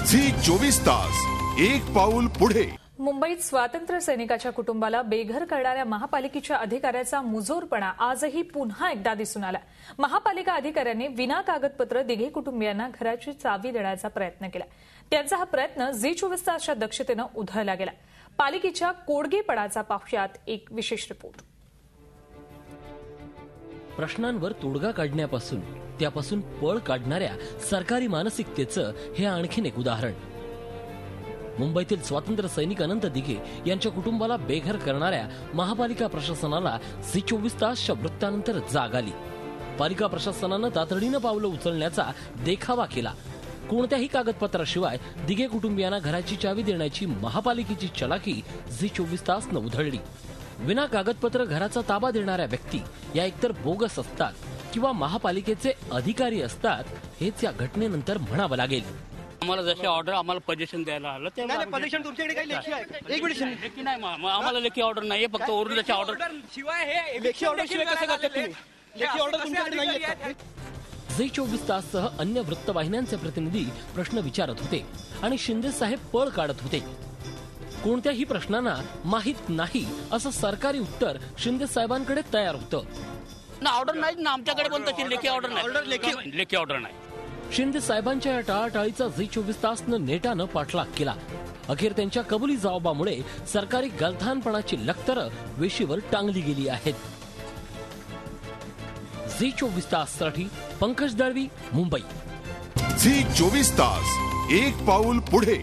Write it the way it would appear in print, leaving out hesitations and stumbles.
Zee 24 तास एक पाऊल पुढे। मुंबईत स्वातंत्र्य सैनिकाच्या कुटुंबाला बेघर करणाऱ्या महापालिकेच्या अधिकाऱ्याचा मुजोरपणा आजही पुन्हा एकदा दिसून आला। महापालिका अधिकाऱ्यांनी विना कागदपत्र दिघे कुटुंबियांना घराची चावी देण्याचा प्रयत्न केला। त्यांचा हा प्रयत्न झी 24 तासच्या दक्षतेने उधळला गेला। पालिकेच्या कोडगेपणाचा पाहुयात एक विशेष रिपोर्ट। प्रश्नांवर तोडगा काढण्यापासून त्यापासून पळ काढणाऱ्या सरकारी मानसिकतेचं हे आणखीन एक उदाहरण। मुंबईतील स्वातंत्र्य सैनिक अनंत दिघे यांच्या कुटुंबाला बेघर करणाऱ्या महापालिका प्रशासनाला झी 24 तासच्या वृत्तानंतर जाग आली। पालिका प्रशासनानं तातडीनं पावलं उचलण्याचा देखावा केला। कोणत्याही कागदपत्राशिवाय दिघे कुटुंबियांना घराची चावी देण्याची महापालिकेची चलाखी झी 24 तासनं उधळली। विना कागदपत्र घराचा ताबा देणाऱ्या व्यक्ती या एकतर बोगस असतात किंवा महापालिकेचे अधिकारी असतात, हेच या घटनेनंतर म्हणावं लागेल। आम्हाला जसे ऑर्डर आम्हाला पोझिशन द्यायला आलं ते पोझिशन तुमच्याकडे काही लेखी आहे? एक मिनिट, लेखी नाही, आम्हाला लेखी ऑर्डर नाहीये, फक्त ओरिजिनल ऑर्डर शिवाय हे लेखी ऑर्डर शिवाय कसं करता तुम्ही? लेखी ऑर्डर तुमच्याकडे नाहीये? झी 24 ताससह अन्य वृत्तवाहिन्यांचे प्रतिनिधी प्रश्न विचारत होते आणि शिंदे साहेब पळ काढत होते। कोणत्याही प्रश्नांना माहित नाही असं सरकारी उत्तर शिंदे साहेबांकडे तयार होतं। ऑर्डर नाही ना आमच्याकडे, पण तशी लेखी ऑर्डर नाही, लेखी ऑर्डर नाही। शिंदे साहेबांच्या या टाळाटाळीचा झी 24 तासनं नेटानं पाठलाग केला। अखेर त्यांच्या कबुली जबाबामुळे सरकारी गलथानपणाची लखतरं वेशीवर टांगली गेली आहेत। झी 24 ताससाठी पंकज दळवी, मुंबई। झी 24 तास एक पाऊल पुढे।